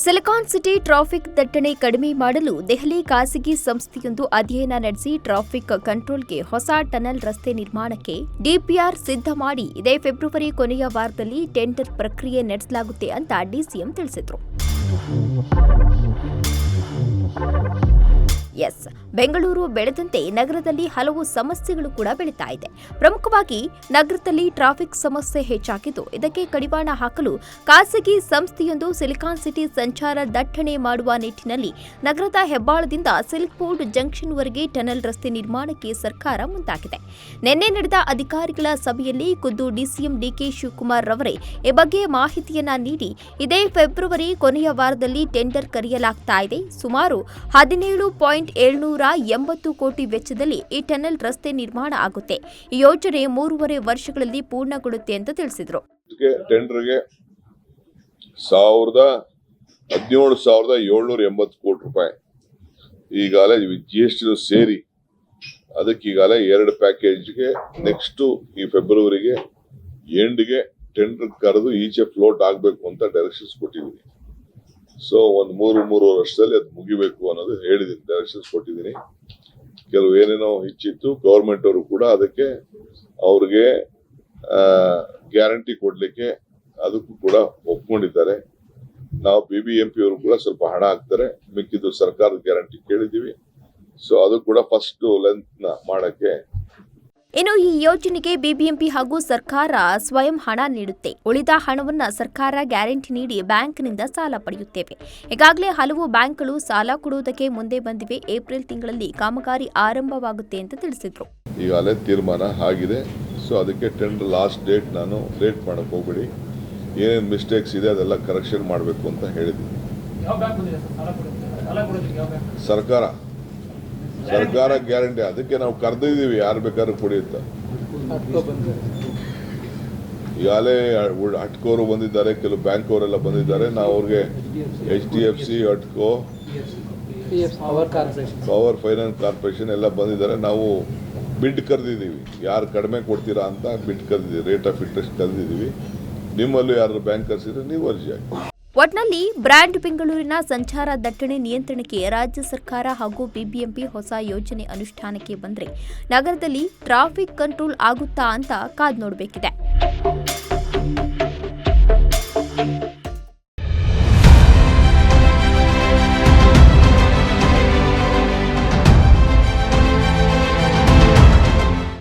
Silicon city traffic ದಟ್ಟಣೆ ಕಡಿಮೆ ಮಾಡಲು ದೆಹಲಿ ಖಾಸಗಿ ಸಂಸ್ಥೆಯೊಂದು ಅಧ್ಯಯನ ನಡೆಸಿ ಟ್ರಾಫಿಕ್ ಕಂಟ್ರೋಲ್ಗೆ ಹೊಸ ಟನಲ್ ರಸ್ತೆ ನಿರ್ಮಾಣಕ್ಕೆ ಡಿಪಿಆರ್ ಸಿದ್ಧ ಮಾಡಿ ಇದೇ ಫೆಬ್ರವರಿ ಕೊನೆಯ ವಾರದಲ್ಲಿ ಟೆಂಡರ್ ಪ್ರಕ್ರಿಯೆ ನಡೆಸಲಾಗುತ್ತೆ ಅಂತ ಡಿಸಿಎಂ ತಿಳಿಸಿದರು. ಬೆಂಗಳೂರು ಬೆಳೆದಂತೆ ನಗರದಲ್ಲಿ ಹಲವು ಸಮಸ್ಯೆಗಳು ಕೂಡ ಬೆಳೀತಾ ಇದೆ. ಪ್ರಮುಖವಾಗಿ ನಗರದಲ್ಲಿ ಟ್ರಾಫಿಕ್ ಸಮಸ್ಯೆ ಹೆಚ್ಚಾಗಿದ್ದು, ಇದಕ್ಕೆ ಕಡಿವಾಣ ಹಾಕಲು ಖಾಸಗಿ ಸಂಸ್ಥೆಯೊಂದು ಸಿಲಿಕಾನ್ ಸಿಟಿ ಸಂಚಾರ ದಟ್ಟಣೆ ಮಾಡುವ ನಿಟ್ಟಿನಲ್ಲಿ ನಗರದ ಹೆಬ್ಬಾಳದಿಂದ ಸಿಲ್ಕ್ ಬೋರ್ಡ್ ಜಂಕ್ಷನ್ವರೆಗೆ ಟನಲ್ ರಸ್ತೆ ನಿರ್ಮಾಣಕ್ಕೆ ಸರ್ಕಾರ ಮುಂದಾಗಿದೆ. ನಿನ್ನೆ ನಡೆದ ಅಧಿಕಾರಿಗಳ ಸಭೆಯಲ್ಲಿ ಖುದ್ದು ಡಿಸಿಎಂ ಡಿಕೆ ಶಿವಕುಮಾರ್ ರವರೇ ಈ ಬಗ್ಗೆ ಮಾಹಿತಿಯನ್ನ ನೀಡಿ ಇದೇ ಫೆಬ್ರವರಿ ಕೊನೆಯ ವಾರದಲ್ಲಿ ಟೆಂಡರ್ ಕರೆಯಲಾಗ್ತಾ ಇದೆ. ಸುಮಾರು 17.780 ಕೋಟಿ ವೆಚ್ಚದಲ್ಲಿ ಈ ಟನಲ್ ರಸ್ತೆ ನಿರ್ಮಾಣ ಆಗುತ್ತೆ. ಈ ಯೋಜನೆ 3.5 ವರ್ಷಗಳಲ್ಲಿ ಪೂರ್ಣಗೊಳ್ಳುತ್ತೆ ಅಂತ ತಿಳಿಸಿದರು. ಟೆಂಡರ್ಗೆ 17,780 ಕೋಟಿ ರೂಪಾಯಿ ಈಗಾಗಲೇ ಜಿಎಸ್ಟಿ ಸೇರಿ ಅದಕ್ಕೆ ಈಗಾಗಲೇ 2 ಪ್ಯಾಕೇಜ್ಗೆ ನೆಕ್ಸ್ಟ್ ಈ ಫೆಬ್ರವರಿಗೆ ಎಂಡ್ಗೆ ಟೆಂಡರ್ ಕರೆದು ಈಚೆ ಫ್ಲೋಟ್ ಆಗಬೇಕು ಅಂತ ಡೈರೆಕ್ಷನ್ಸ್ ಕೊಟ್ಟಿದ್ದೀನಿ. ಸೊ ಒಂದು 3 ವರ್ಷದಲ್ಲಿ ಅದು ಮುಗಿಬೇಕು ಅನ್ನೋದು ಹೇಳಿದ್ದೀನಿ, ಡೈರೆಕ್ಷನ್ಸ್ ಕೊಟ್ಟಿದ್ದೀನಿ. ಕೆಲವು ಏನೇನೋ ಹೆಚ್ಚಿತ್ತು, ಗವರ್ಮೆಂಟ್ ಅವರು ಕೂಡ ಅದಕ್ಕೆ ಅವ್ರಿಗೆ ಗ್ಯಾರಂಟಿ ಕೊಡ್ಲಿಕ್ಕೆ ಅದಕ್ಕೂ ಕೂಡ ಒಪ್ಕೊಂಡಿದ್ದಾರೆ. ನಾವು BBMP ಅವರು ಕೂಡ ಸ್ವಲ್ಪ ಹಣ ಹಾಕ್ತಾರೆ, ಮಿಕ್ಕಿದ್ದು ಸರ್ಕಾರದ ಗ್ಯಾರಂಟಿ ಕೇಳಿದ್ದೀವಿ. ಸೊ ಅದು ಕೂಡ ಫಸ್ಟ್ ಲೆಂತ್ ಮಾಡಕ್ಕೆ. ಇನ್ನು ಈ ಯೋಜನೆಗೆ ಬಿಬಿಎಂಪಿ ಹಾಗೂ ಸರ್ಕಾರ ಸ್ವಯಂ ಹಣ ನೀಡುತ್ತೆ. ಉಳಿದ ಹಣವನ್ನ ಸರ್ಕಾರ ಗ್ಯಾರಂಟಿ ನೀಡಿ ಬ್ಯಾಂಕ್ನಿಂದ ಸಾಲ ಪಡೆಯುತ್ತೇವೆ. ಈಗಾಗಲೇ ಹಲವು ಬ್ಯಾಂಕ್ಗಳು ಸಾಲ ಕೊಡುವುದಕ್ಕೆ ಮುಂದೆ ಬಂದಿವೆ. ಏಪ್ರಿಲ್ ತಿಂಗಳಲ್ಲಿ ಕಾಮಗಾರಿ ಆರಂಭವಾಗುತ್ತೆ ಅಂತ ತಿಳಿಸಿದ್ರು. ಈಗಾಗಲೇ ತೀರ್ಮಾನ ಆಗಿದೆ. ಸೊ ಅದಕ್ಕೆ ಟೆಂಡರ್ ಲಾಸ್ಟ್ ಡೇಟ್ ನಾನು ಲೇಟ್ ಮಾಡಕ್ ಹೋಗ್ಬೇಡಿ, ಏನೇನು ಮಿಸ್ಟೇಕ್ಸ್ ಇದೆ ಅದೆಲ್ಲ ಕರೆಕ್ಷನ್ ಮಾಡಬೇಕು ಅಂತ ಹೇಳಿದ್ದೀನಿ. ಸರ್ಕಾರ ಗ್ಯಾರಂಟಿ, ಅದಕ್ಕೆ ನಾವು ಕರೆದಿದ್ದೀವಿ, ಯಾರು ಬೇಕಾದ್ರೂ ಕೊಡಿ ಅಂತ. ಈಗಾಗಲೇ ಅಟ್ಕೋರು ಬಂದಿದ್ದಾರೆ, ಕೆಲವು ಬ್ಯಾಂಕ್ ಅವರೆಲ್ಲ ಬಂದಿದ್ದಾರೆ. ನಾವು ಅವ್ರಿಗೆ HDFC, ಅಟ್ಕೋ, ಪವರ್ ಫೈನಾನ್ಸ್ ಕಾರ್ಪೊರೇಷನ್ ಎಲ್ಲ ಬಂದಿದ್ದಾರೆ. ನಾವು ಬಿಡ್ ಕರೆದಿದ್ದೀವಿ, ಯಾರು ಕಡಿಮೆ ಕೊಡ್ತೀರಾ ಅಂತ ಬಿಡ್ ಕರೆದಿದ್ದೀವಿ, ರೇಟ್ ಆಫ್ ಇಂಟ್ರೆಸ್ಟ್ ಕರೆದಿದ್ದೀವಿ. ನಿಮ್ಮಲ್ಲೂ ಯಾರು ಬ್ಯಾಂಕರ್ಸ್ ಇದ್ರೆ ನೀವು ಅರ್ಜಿ ಹಾಕಿ. ಒಟ್ನಲ್ಲಿ ಬ್ರ್ಯಾಂಡ್ ಬೆಂಗಳೂರಿನ ಸಂಚಾರ ದಟ್ಟಣೆ ನಿಯಂತ್ರಣಕ್ಕೆ ರಾಜ್ಯ ಸರ್ಕಾರ ಹಾಗೂ ಬಿಬಿಎಂಪಿ ಹೊಸ ಯೋಜನೆ ಅನುಷ್ಠಾನಕ್ಕೆ ಬಂದರೆ ನಗರದಲ್ಲಿ ಟ್ರಾಫಿಕ್ ಕಂಟ್ರೋಲ್ ಆಗುತ್ತಾ ಅಂತ ಕಾದು ನೋಡಬೇಕಿದೆ.